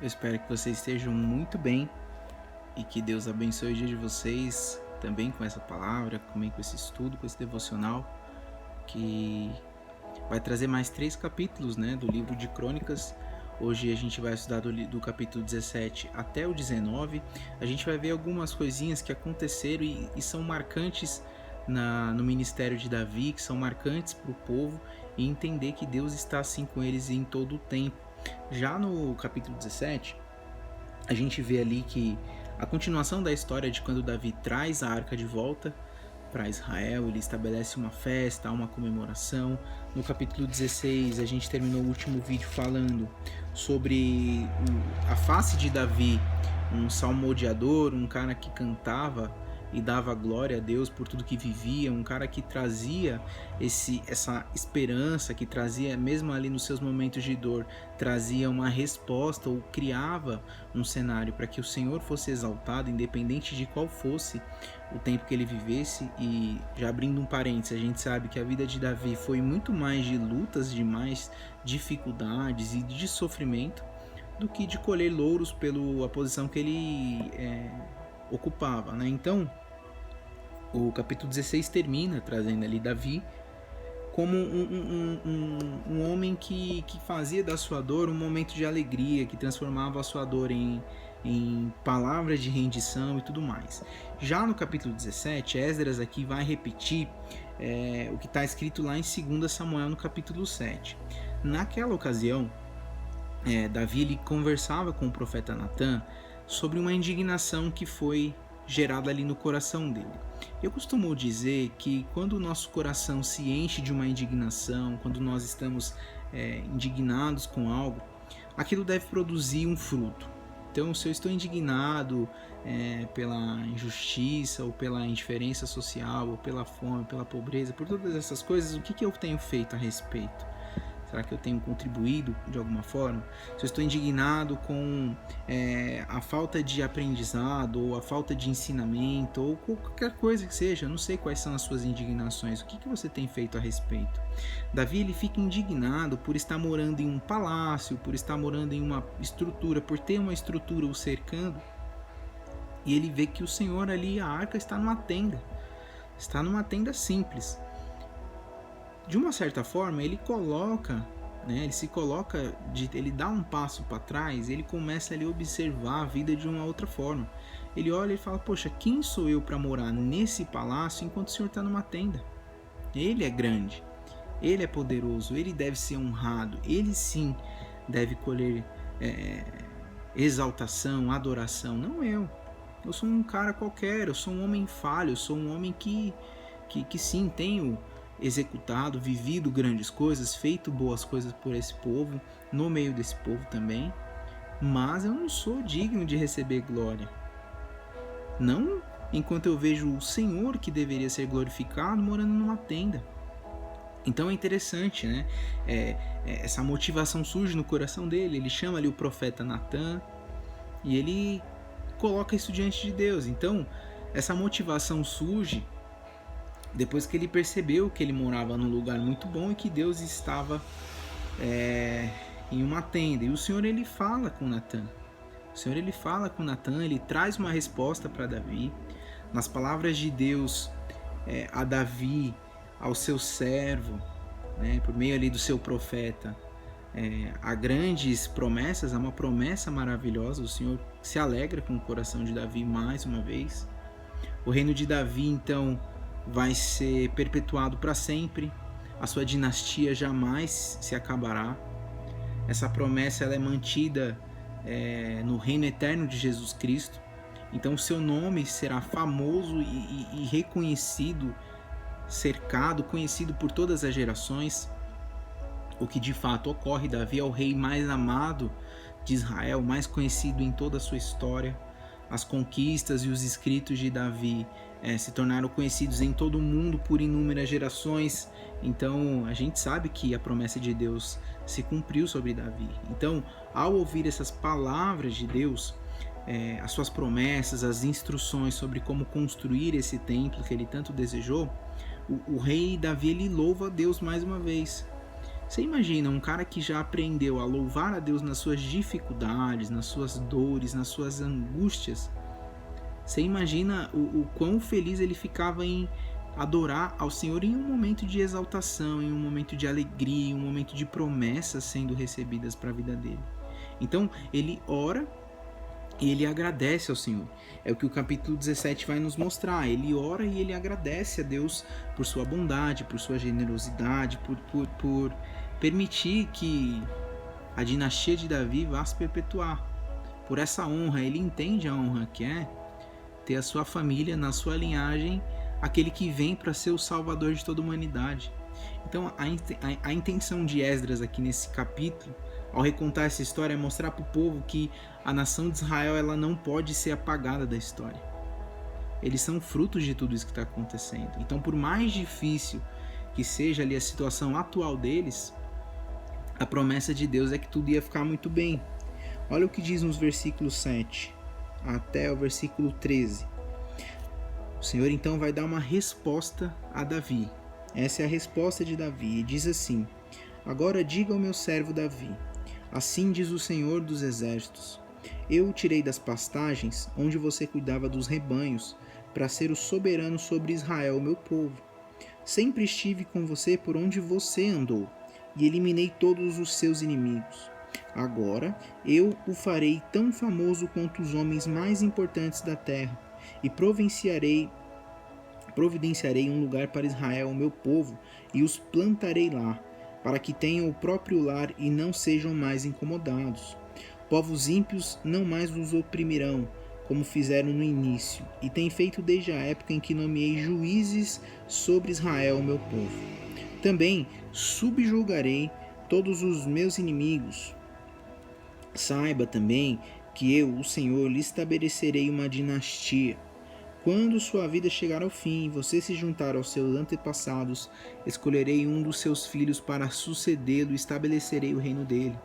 Eu espero que vocês estejam muito bem e que Deus abençoe o dia de vocês também com essa palavra, também com esse estudo, com esse devocional, que vai trazer mais 3 capítulos, do livro de Crônicas. Hoje a gente vai estudar do capítulo 17 até o 19. A gente vai ver algumas coisinhas que aconteceram e são marcantes no ministério de Davi, que são marcantes para o povo, e entender que Deus está assim com eles em todo o tempo. Já no capítulo 17, a gente vê ali que a continuação da história de quando Davi traz a arca de volta para Israel, ele estabelece uma festa, uma comemoração. No capítulo 16, a gente terminou o último vídeo falando sobre a face de Davi, um salmodiador, um cara que cantava e dava glória a Deus por tudo que vivia, um cara que trazia essa esperança, que trazia, mesmo ali nos seus momentos de dor, trazia uma resposta ou criava um cenário para que o Senhor fosse exaltado, independente de qual fosse o tempo que ele vivesse. E já abrindo um parênteses, a gente sabe que a vida de Davi foi muito mais de lutas, de mais dificuldades e de sofrimento do que de colher louros pela posição que ele ocupava, Então, o capítulo 16 termina trazendo ali Davi como um homem que fazia da sua dor um momento de alegria, que transformava a sua dor em palavras de rendição e tudo mais. Já no capítulo 17, Esdras aqui vai repetir o que está escrito lá em 2 Samuel, no capítulo 7. Naquela ocasião, Davi ele conversava com o profeta Natã sobre uma indignação que foi gerada ali no coração dele. Eu costumo dizer que quando o nosso coração se enche de uma indignação, quando nós estamos indignados com algo, aquilo deve produzir um fruto. Então, se eu estou indignado pela injustiça, ou pela indiferença social, ou pela fome, pela pobreza, por todas essas coisas, o que eu tenho feito a respeito? Será que eu tenho contribuído de alguma forma? Se eu estou indignado com a falta de aprendizado, ou a falta de ensinamento, ou qualquer coisa que seja, eu não sei quais são as suas indignações, o que você tem feito a respeito? Davi ele fica indignado por estar morando em um palácio, por estar morando em uma estrutura, por ter uma estrutura o cercando, e ele vê que o Senhor ali, a arca está numa tenda simples. De uma certa forma, ele coloca, ele dá um passo para trás, ele começa ali a observar a vida de uma outra forma. Ele olha e fala, poxa, quem sou eu para morar nesse palácio enquanto o Senhor está numa tenda? Ele é grande, ele é poderoso, ele deve ser honrado, ele sim deve colher exaltação, adoração, não eu. Eu sou um cara qualquer, eu sou um homem falho, eu sou um homem que sim, tenho executado, vivido grandes coisas, feito boas coisas por esse povo, no meio desse povo também, mas eu não sou digno de receber glória. Não enquanto eu vejo o Senhor, que deveria ser glorificado, morando numa tenda. Então é interessante, essa motivação surge no coração dele. Ele chama ali o profeta Natã e ele coloca isso diante de Deus. Então essa motivação surge depois que ele percebeu que ele morava num lugar muito bom e que Deus estava em uma tenda. E o Senhor ele fala com Natã. Ele traz uma resposta para Davi. Nas palavras de Deus a Davi, ao seu servo, por meio ali do seu profeta, há grandes promessas, há uma promessa maravilhosa. O Senhor se alegra com o coração de Davi mais uma vez. O reino de Davi, então, vai ser perpetuado para sempre, a sua dinastia jamais se acabará. Essa promessa ela é mantida no reino eterno de Jesus Cristo. Então o seu nome será famoso e reconhecido, cercado, conhecido por todas as gerações, o que de fato ocorre. Davi é o rei mais amado de Israel, mais conhecido em toda a sua história. As conquistas e os escritos de Davi se tornaram conhecidos em todo o mundo por inúmeras gerações. Então a gente sabe que a promessa de Deus se cumpriu sobre Davi. Então, ao ouvir essas palavras de Deus, as suas promessas, as instruções sobre como construir esse templo que ele tanto desejou, o rei Davi ele louva a Deus mais uma vez. Você imagina um cara que já aprendeu a louvar a Deus nas suas dificuldades, nas suas dores, nas suas angústias. Você imagina o quão feliz ele ficava em adorar ao Senhor em um momento de exaltação, em um momento de alegria, em um momento de promessas sendo recebidas para a vida dele. Então ele ora e ele agradece ao Senhor. É o que o capítulo 17 vai nos mostrar. Ele ora e ele agradece a Deus por sua bondade, por sua generosidade, por permitir que a dinastia de Davi vá se perpetuar. Por essa honra, ele entende a honra que é ter a sua família, na sua linhagem, aquele que vem para ser o salvador de toda a humanidade. Então a intenção de Esdras aqui nesse capítulo, ao recontar essa história, é mostrar para o povo que a nação de Israel ela não pode ser apagada da história. Eles são frutos de tudo isso que está acontecendo. Então, por mais difícil que seja ali a situação atual deles, a promessa de Deus é que tudo ia ficar muito bem. Olha o que diz nos versículos 7 até o versículo 13. O Senhor então vai dar uma resposta a Davi. Essa é a resposta de Davi, e diz assim: agora diga ao meu servo Davi, assim diz o Senhor dos Exércitos, eu o tirei das pastagens, onde você cuidava dos rebanhos, para ser o soberano sobre Israel, meu povo. Sempre estive com você por onde você andou, e eliminei todos os seus inimigos. Agora eu o farei tão famoso quanto os homens mais importantes da terra, e providenciarei um lugar para Israel, meu povo, e os plantarei lá, para que tenham o próprio lar e não sejam mais incomodados. Povos ímpios não mais os oprimirão, como fizeram no início, e têm feito desde a época em que nomeei juízes sobre Israel, meu povo. Também subjugarei todos os meus inimigos. Saiba também que eu, o Senhor, lhe estabelecerei uma dinastia. Quando sua vida chegar ao fim e você se juntar aos seus antepassados, escolherei um dos seus filhos para sucedê-lo e estabelecerei o reino dele.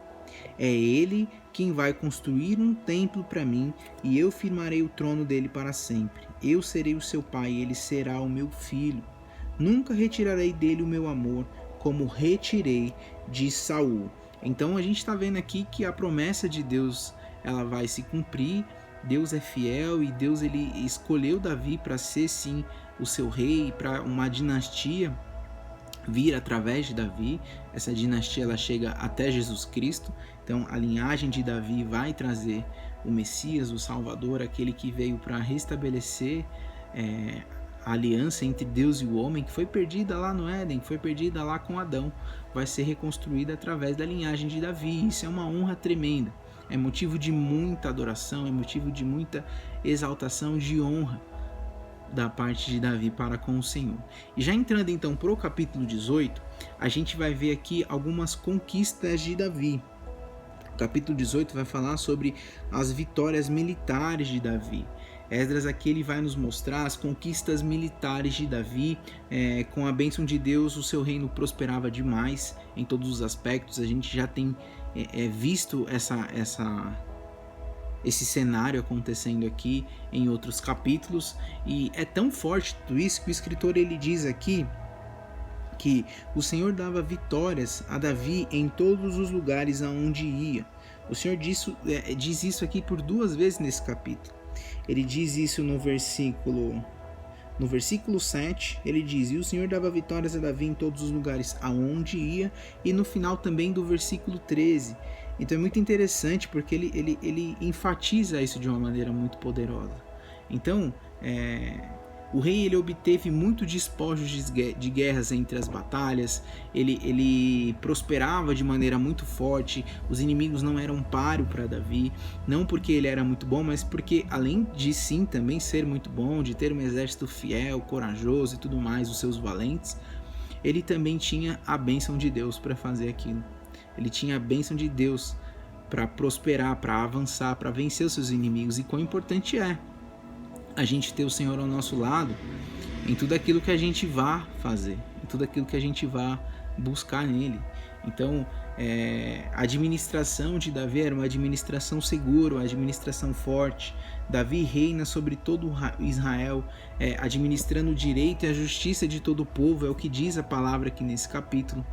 É ele quem vai construir um templo para mim, e eu firmarei o trono dele para sempre. Eu serei o seu pai e ele será o meu filho. Nunca retirarei dele o meu amor, como retirei de Saul. Então a gente está vendo aqui que a promessa de Deus ela vai se cumprir. Deus é fiel e Deus ele escolheu Davi para ser sim o seu rei, para uma dinastia vir através de Davi. Essa dinastia ela chega até Jesus Cristo. Então a linhagem de Davi vai trazer o Messias, o Salvador, aquele que veio para restabelecer a aliança entre Deus e o homem, que foi perdida lá no Éden, foi perdida lá com Adão, vai ser reconstruída através da linhagem de Davi. Isso é uma honra tremenda. É motivo de muita adoração, é motivo de muita exaltação, de honra da parte de Davi para com o Senhor. E já entrando então para o capítulo 18, a gente vai ver aqui algumas conquistas de Davi. O capítulo 18 vai falar sobre as vitórias militares de Davi. Esdras aqui ele vai nos mostrar as conquistas militares de Davi. Com a bênção de Deus o seu reino prosperava demais em todos os aspectos. A gente já tem visto esse cenário acontecendo aqui em outros capítulos, e é tão forte tudo isso que o escritor ele diz aqui que o Senhor dava vitórias a Davi em todos os lugares aonde ia. O Senhor diz isso aqui por 2 vezes nesse capítulo. Ele diz isso no versículo 7, ele diz: e o Senhor dava vitórias a Davi em todos os lugares aonde ia, e no final também do versículo 13. Então é muito interessante porque ele enfatiza isso de uma maneira muito poderosa. Então, o rei ele obteve muito despojos de guerras entre as batalhas, ele prosperava de maneira muito forte, os inimigos não eram páreo para Davi, não porque ele era muito bom, mas porque além de sim também ser muito bom, de ter um exército fiel, corajoso e tudo mais, os seus valentes, ele também tinha a bênção de Deus para fazer aquilo. Ele tinha a bênção de Deus para prosperar, para avançar, para vencer os seus inimigos. E quão importante é a gente ter o Senhor ao nosso lado em tudo aquilo que a gente vá fazer, em tudo aquilo que a gente vá buscar nele. Então, A administração de Davi era uma administração segura, uma administração forte. Davi reina sobre todo Israel, administrando o direito e a justiça de todo o povo, é o que diz a palavra aqui nesse capítulo.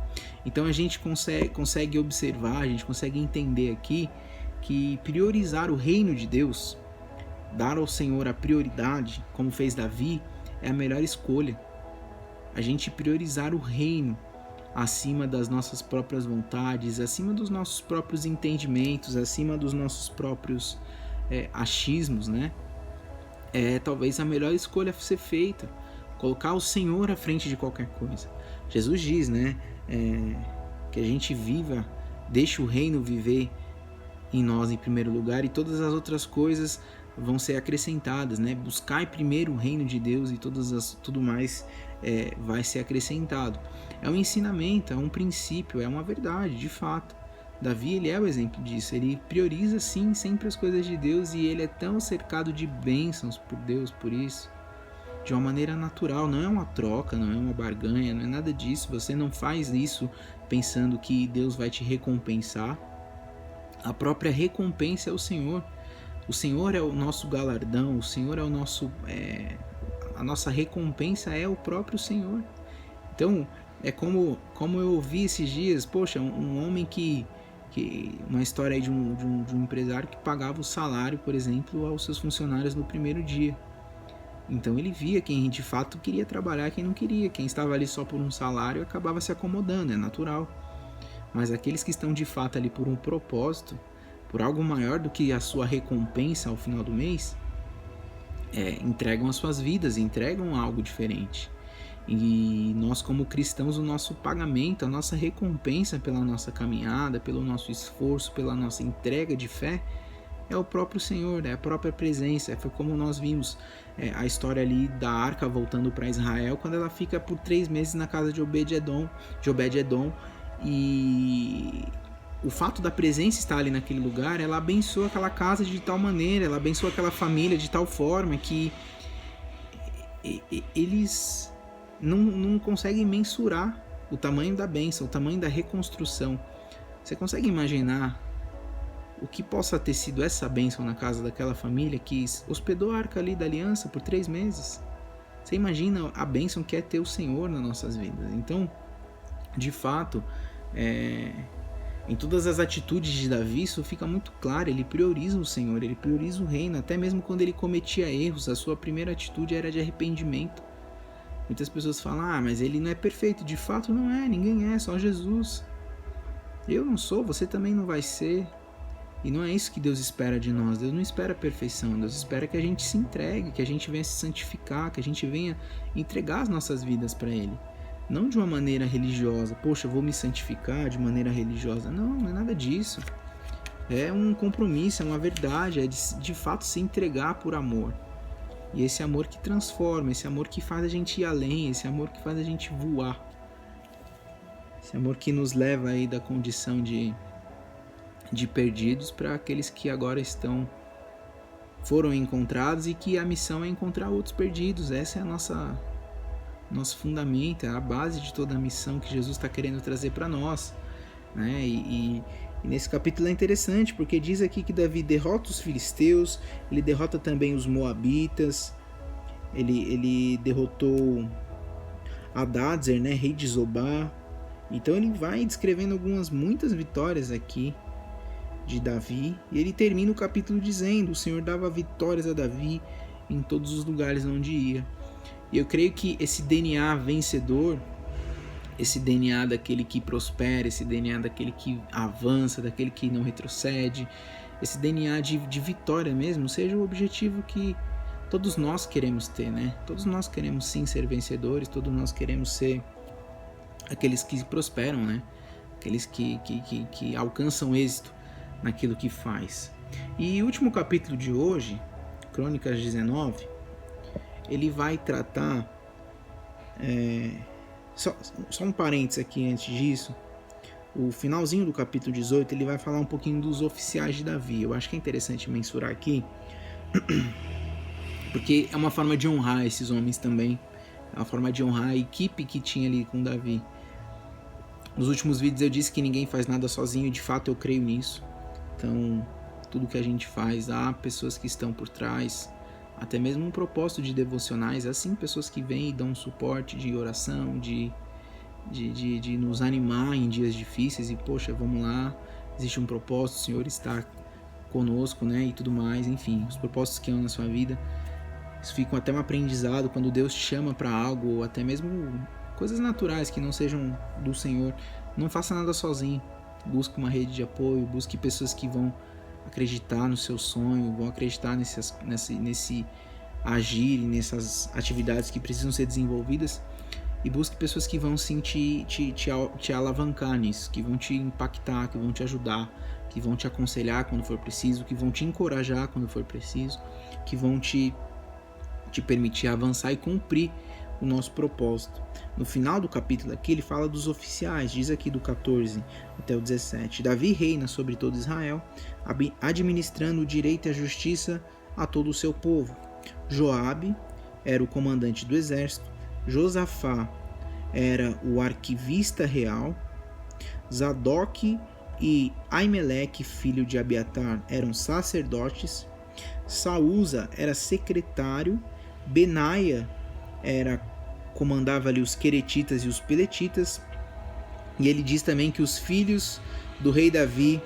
Então a gente consegue observar, a gente consegue entender aqui que priorizar o reino de Deus, dar ao Senhor a prioridade, como fez Davi, é a melhor escolha. A gente priorizar o reino acima das nossas próprias vontades, acima dos nossos próprios entendimentos, acima dos nossos próprios achismos, né? É talvez a melhor escolha a ser feita, colocar o Senhor à frente de qualquer coisa. Jesus diz, né, que a gente deixe o reino viver em nós em primeiro lugar, e todas as outras coisas vão ser acrescentadas, né? Buscai primeiro o reino de Deus e tudo mais vai ser acrescentado. É um ensinamento, é um princípio, é uma verdade, de fato. Davi, ele é o exemplo disso. Ele prioriza, sim, sempre as coisas de Deus, e ele é tão cercado de bênçãos por Deus, por isso, de uma maneira natural. Não é uma troca, não é uma barganha, não é nada disso. Você não faz isso pensando que Deus vai te recompensar. A própria recompensa é o Senhor. O Senhor é o nosso galardão, o Senhor é o nosso... a nossa recompensa é o próprio Senhor. Então, é como eu ouvi esses dias, poxa, um homem que uma história aí de um empresário que pagava o salário, por exemplo, aos seus funcionários no primeiro dia. Então ele via quem de fato queria trabalhar, quem não queria. Quem estava ali só por um salário acabava se acomodando, é natural. Mas aqueles que estão de fato ali por um propósito, por algo maior do que a sua recompensa ao final do mês, entregam as suas vidas, entregam algo diferente. E nós, como cristãos, o nosso pagamento, a nossa recompensa pela nossa caminhada, pelo nosso esforço, pela nossa entrega de fé, é o próprio Senhor, é a própria presença. Foi como nós vimos a história ali da arca voltando para Israel, quando ela fica por 3 meses na casa de Obed-Edom, e o fato da presença estar ali naquele lugar, ela abençoa aquela casa de tal maneira, ela abençoa aquela família de tal forma que eles não conseguem mensurar o tamanho da bênção, o tamanho da reconstrução. Você consegue imaginar o que possa ter sido essa bênção na casa daquela família que hospedou a arca ali da aliança por 3 meses? Você imagina a bênção que é ter o Senhor nas nossas vidas. Então, de fato, em todas as atitudes de Davi, isso fica muito claro. Ele prioriza o Senhor, ele prioriza o reino. Até mesmo quando ele cometia erros, a sua primeira atitude era de arrependimento. Muitas pessoas falam, mas ele não é perfeito. De fato não é, ninguém é, só Jesus. Eu não sou, você também não vai ser. E não é isso que Deus espera de nós. Deus não espera perfeição, Deus espera que a gente se entregue, que a gente venha se santificar, que a gente venha entregar as nossas vidas para Ele. Não de uma maneira religiosa, poxa, eu vou me santificar de maneira religiosa. Não é nada disso. É um compromisso, é uma verdade, é de fato se entregar por amor. E esse amor que transforma, esse amor que faz a gente ir além, esse amor que faz a gente voar. Esse amor que nos leva aí da condição de perdidos para aqueles que agora foram encontrados, e que a missão é encontrar outros perdidos. Essa é a nosso fundamento, é a base de toda a missão que Jesus está querendo trazer para nós, né? E nesse capítulo é interessante, porque diz aqui que Davi derrota os filisteus, ele derrota também os moabitas, ele derrotou Hadadzer, né, rei de Zobá. Então ele vai descrevendo muitas vitórias aqui de Davi, e ele termina o capítulo dizendo: o Senhor dava vitórias a Davi em todos os lugares onde ia. E eu creio que esse DNA vencedor, esse DNA daquele que prospera, esse DNA daquele que avança, daquele que não retrocede, esse DNA de vitória mesmo, seja o objetivo que todos nós queremos ter, né? Todos nós queremos sim ser vencedores, todos nós queremos ser aqueles que prosperam, né? Aqueles que alcançam êxito naquilo que faz. E o último capítulo de hoje, Crônicas 19, ele vai tratar... Só um parênteses aqui antes disso. O finalzinho do capítulo 18, ele vai falar um pouquinho dos oficiais de Davi. Eu acho que é interessante mensurar aqui, porque é uma forma de honrar esses homens também. É uma forma de honrar a equipe que tinha ali com Davi. Nos últimos vídeos eu disse que ninguém faz nada sozinho, e de fato eu creio nisso. Então, tudo que a gente faz, há pessoas que estão por trás, até mesmo um propósito de devocionais, assim, pessoas que vêm e dão um suporte de oração, de nos animar em dias difíceis e, poxa, vamos lá, existe um propósito, o Senhor está conosco, né, e tudo mais, enfim, os propósitos que há na sua vida, isso fica até um aprendizado quando Deus te chama para algo, ou até mesmo coisas naturais que não sejam do Senhor. Não faça nada sozinho, busque uma rede de apoio, busque pessoas que vão acreditar no seu sonho, vão acreditar nesse agir, nessas atividades que precisam ser desenvolvidas, e busque pessoas que vão sim te alavancar nisso, que vão te impactar, que vão te ajudar, que vão te aconselhar quando for preciso, que vão te encorajar quando for preciso, que vão te permitir avançar e cumprir o nosso propósito. No final do capítulo aqui, ele fala dos oficiais, diz aqui do 14 até o 17. Davi reina sobre todo Israel, administrando o direito e a justiça a todo o seu povo. Joabe era o comandante do exército, Josafá era o arquivista real, Zadok e Aimeleque, filho de Abiatar, eram sacerdotes, Saúza era secretário, Benaia comandava ali os queretitas e os peletitas, e ele diz também que os filhos do rei Davi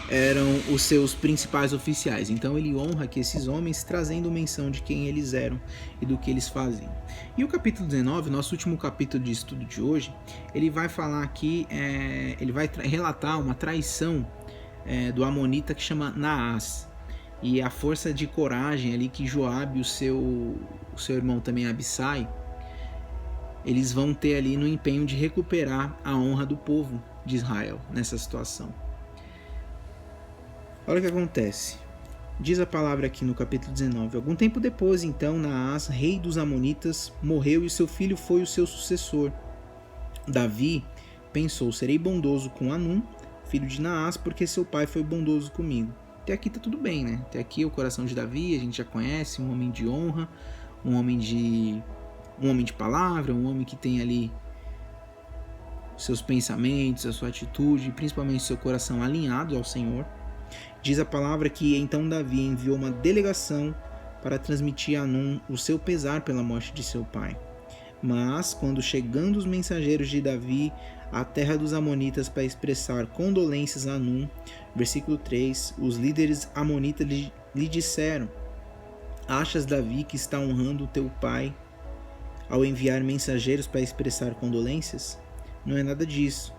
eram os seus principais oficiais. Então ele honra aqui esses homens, trazendo menção de quem eles eram e do que eles faziam. E o capítulo 19, nosso último capítulo de estudo de hoje, ele vai falar aqui, ele vai relatar uma traição do amonita que chama Naás, e a força de coragem ali que Joabe e o seu irmão também Abissai, eles vão ter ali no empenho de recuperar a honra do povo de Israel nessa situação. Olha o que acontece. Diz a palavra aqui no capítulo 19. Algum tempo depois, então, Naás, rei dos amonitas, morreu e seu filho foi o seu sucessor. Davi pensou, serei bondoso com Hanum, filho de Naás, porque seu pai foi bondoso comigo. Até aqui tá tudo bem, né? Até aqui o coração de Davi, a gente já conhece, um homem de honra, um homem de palavra, um homem que tem ali seus pensamentos, a sua atitude, principalmente seu coração alinhado ao Senhor. Diz a palavra que então Davi enviou uma delegação para transmitir a Hanum o seu pesar pela morte de seu pai. Mas, quando chegando os mensageiros de Davi à terra dos amonitas para expressar condolências a Hanum, versículo 3, os líderes amonitas lhe disseram: achas, Davi, que está honrando o teu pai ao enviar mensageiros para expressar condolências? Não é nada disso.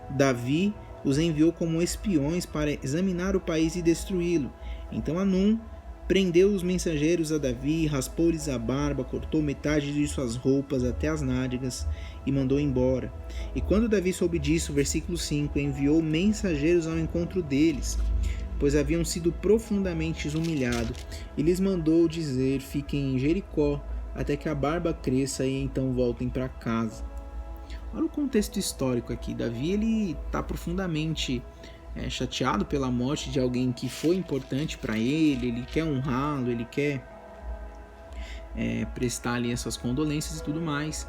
Davi os enviou como espiões para examinar o país e destruí-lo. Então Hanum prendeu os mensageiros a Davi, raspou-lhes a barba, cortou metade de suas roupas até as nádegas e mandou embora. E quando Davi soube disso, versículo 5, enviou mensageiros ao encontro deles, pois haviam sido profundamente humilhados, e lhes mandou dizer: fiquem em Jericó até que a barba cresça e então voltem para casa. Olha o contexto histórico aqui. Davi ele está profundamente chateado pela morte de alguém que foi importante para ele quer honrá-lo, ele quer prestar ali essas condolências e tudo mais.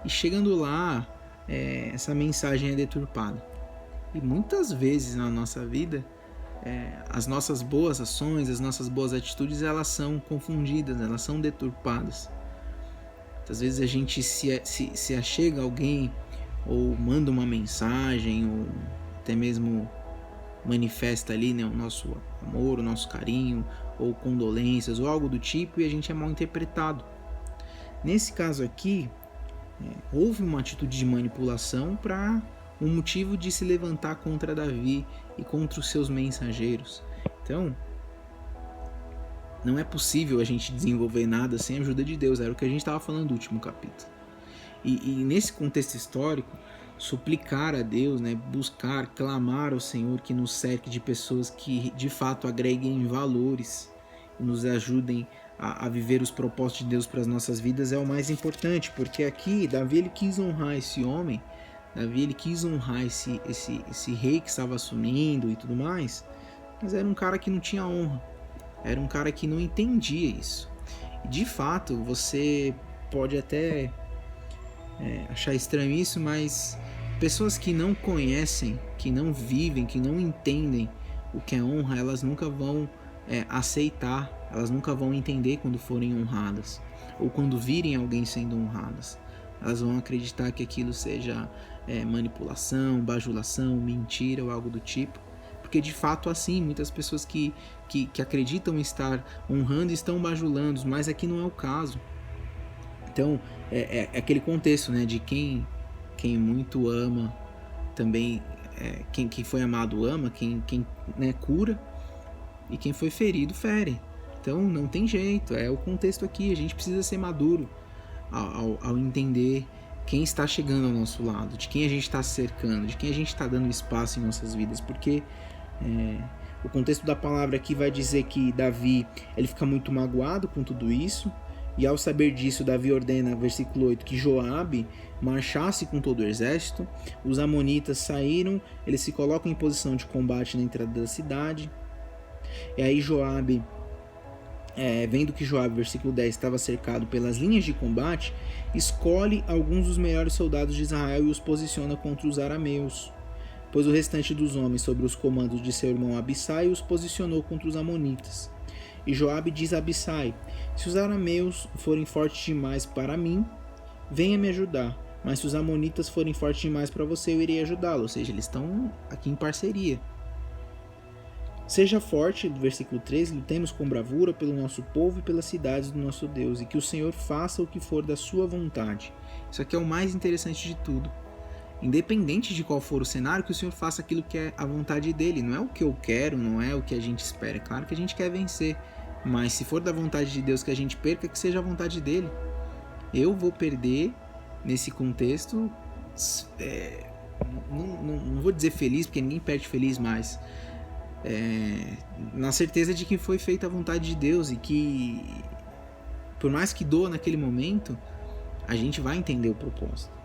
E chegando lá, essa mensagem é deturpada. E muitas vezes na nossa vida, as nossas boas ações, as nossas boas atitudes, elas são confundidas, elas são deturpadas. Às vezes a gente se achega a alguém, ou manda uma mensagem, ou até mesmo manifesta ali, né, o nosso amor, o nosso carinho, ou condolências, ou algo do tipo, e a gente é mal interpretado. Nesse caso aqui, houve uma atitude de manipulação para um motivo de se levantar contra Davi e contra os seus mensageiros. Então, não é possível a gente desenvolver nada sem a ajuda de Deus. Era o que a gente estava falando no último capítulo. E nesse contexto histórico, suplicar a Deus, né, buscar, clamar ao Senhor que nos cerque de pessoas que de fato agreguem valores e nos ajudem a viver os propósitos de Deus para as nossas vidas é o mais importante, porque aqui Davi ele quis honrar esse homem, Davi ele quis honrar esse rei que estava assumindo e tudo mais, mas era um cara que não tinha honra, era um cara que não entendia isso. E de fato, você pode até achar estranho isso, mas Pessoas que não conhecem, que não vivem, que não entendem o que é honra, elas nunca vão aceitar, elas nunca vão entender quando forem honradas, ou quando virem alguém sendo honradas. Elas vão acreditar que aquilo seja manipulação, bajulação, mentira ou algo do tipo. Porque de fato assim, muitas pessoas que acreditam estar honrando estão bajulando, mas aqui não é o caso. Então, é aquele contexto, né, de quem muito ama, também quem foi amado ama, quem né, cura, e quem foi ferido fere. Então não tem jeito, é o contexto aqui. A gente precisa ser maduro ao entender quem está chegando ao nosso lado, de quem a gente está cercando, de quem a gente está dando espaço em nossas vidas, porque o contexto da palavra aqui vai dizer que Davi ele fica muito magoado com tudo isso, e ao saber disso, Davi ordena, versículo 8, que Joabe marchasse com todo o exército. Os amonitas saíram, eles se colocam em posição de combate na entrada da cidade. E aí Joabe, vendo que Joabe, versículo 10, estava cercado pelas linhas de combate, escolhe alguns dos melhores soldados de Israel e os posiciona contra os arameus. Pois o restante dos homens, sob os comandos de seu irmão Abissai, os posicionou contra os amonitas. E Joabe diz a Abissai: se os arameus forem fortes demais para mim, venha me ajudar. Mas se os amonitas forem fortes demais para você, eu irei ajudá-lo. Ou seja, eles estão aqui em parceria. Seja forte, versículo 13, lutemos com bravura pelo nosso povo e pelas cidades do nosso Deus, e que o Senhor faça o que for da sua vontade. Isso aqui é o mais interessante de tudo. Independente de qual for o cenário, que o Senhor faça aquilo que é a vontade dele. Não é o que eu quero, não é o que a gente espera. É claro que a gente quer vencer, mas se for da vontade de Deus que a gente perca, que seja a vontade dele. Eu vou perder nesse contexto, não vou dizer feliz, porque ninguém perde feliz, mas na certeza de que foi feita a vontade de Deus, e que por mais que doa naquele momento, a gente vai entender o propósito.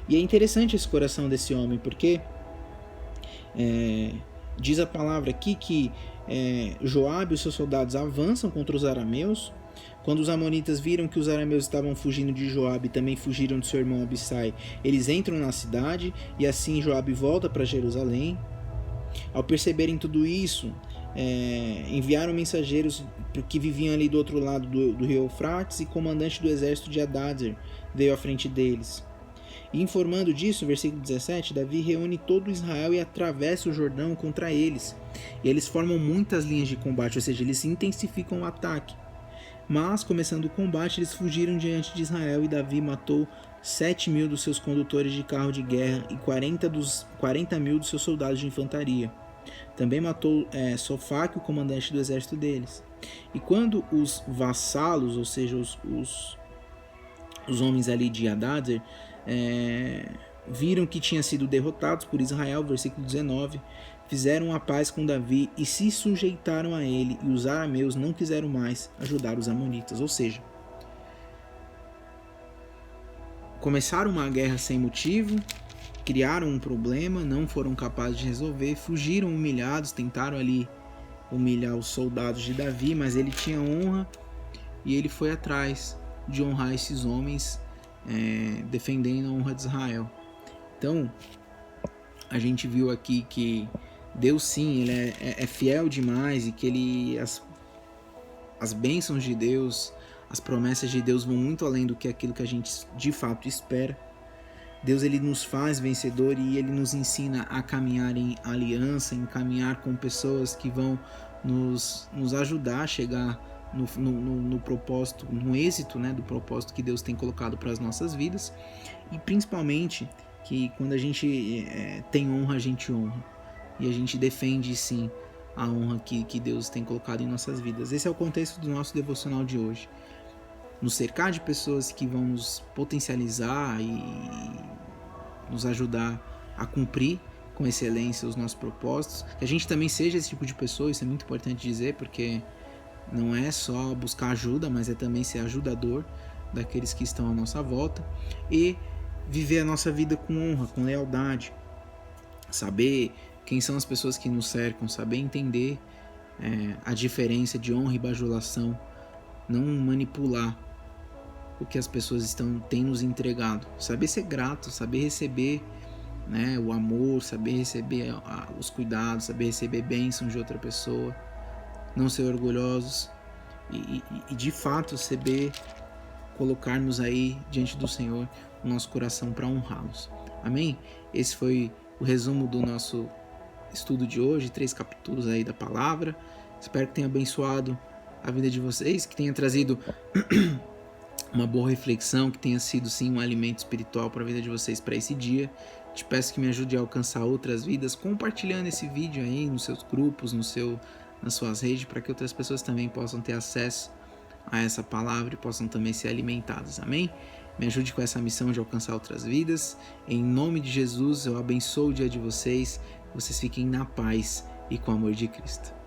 E é interessante esse coração desse homem, porque diz a palavra aqui que Joabe e os seus soldados avançam contra os arameus. Quando os amonitas viram que os arameus estavam fugindo de Joabe e também fugiram de seu irmão Abissai, eles entram na cidade, e assim Joabe volta para Jerusalém. Ao perceberem tudo isso, enviaram mensageiros que viviam ali do outro lado do rio Eufrates, e o comandante do exército de Hadazer veio à frente deles. E informando disso, versículo 17, Davi reúne todo Israel e atravessa o Jordão contra eles. E eles formam muitas linhas de combate, ou seja, eles intensificam o ataque. Mas, começando o combate, eles fugiram diante de Israel, e Davi matou 7.000 dos seus condutores de carro de guerra e 40.000 dos seus soldados de infantaria. Também matou Sofaque, o comandante do exército deles. E quando os vassalos, ou seja, os homens ali de Hadazer, viram que tinham sido derrotados por Israel, versículo 19, fizeram a paz com Davi e se sujeitaram a ele, e os arameus não quiseram mais ajudar os amonitas. Ou seja, começaram uma guerra sem motivo, criaram um problema, não foram capazes de resolver, fugiram humilhados, tentaram ali humilhar os soldados de Davi, mas ele tinha honra e ele foi atrás de honrar esses homens, defendendo a honra de Israel. Então, a gente viu aqui que Deus sim, ele é fiel demais, e que as bênçãos de Deus, as promessas de Deus vão muito além do que aquilo que a gente de fato espera. Deus ele nos faz vencedor, e ele nos ensina a caminhar em aliança, em caminhar com pessoas que vão nos ajudar a chegar no propósito, no êxito, né, do propósito que Deus tem colocado para as nossas vidas. E principalmente que quando a gente tem honra, a gente honra, e a gente defende sim a honra que Deus tem colocado em nossas vidas. Esse é o contexto do nosso devocional de hoje. Nos cercar de pessoas que vão nos potencializar e nos ajudar a cumprir com excelência os nossos propósitos. Que a gente também seja esse tipo de pessoa, isso é muito importante dizer, porque não é só buscar ajuda, mas é também ser ajudador daqueles que estão à nossa volta, e viver a nossa vida com honra, com lealdade, saber quem são as pessoas que nos cercam, saber entender a diferença de honra e bajulação, não manipular o que as pessoas têm nos entregado, saber ser grato, saber receber né? O amor, saber receber os cuidados, saber receber bênçãos de outra pessoa, não ser orgulhosos e de fato saber colocarmos aí diante do Senhor o nosso coração para honrá-los. Amém? Esse foi o resumo do nosso estudo de hoje, 3 capítulos aí da palavra. Espero que tenha abençoado a vida de vocês, que tenha trazido uma boa reflexão, que tenha sido sim um alimento espiritual para a vida de vocês para esse dia. Te peço que me ajude a alcançar outras vidas, compartilhando esse vídeo aí nos seus grupos, nas suas redes, para que outras pessoas também possam ter acesso a essa palavra e possam também ser alimentadas. Amém? Me ajude com essa missão de alcançar outras vidas. Em nome de Jesus, eu abençoo o dia de vocês. Vocês fiquem na paz e com o amor de Cristo.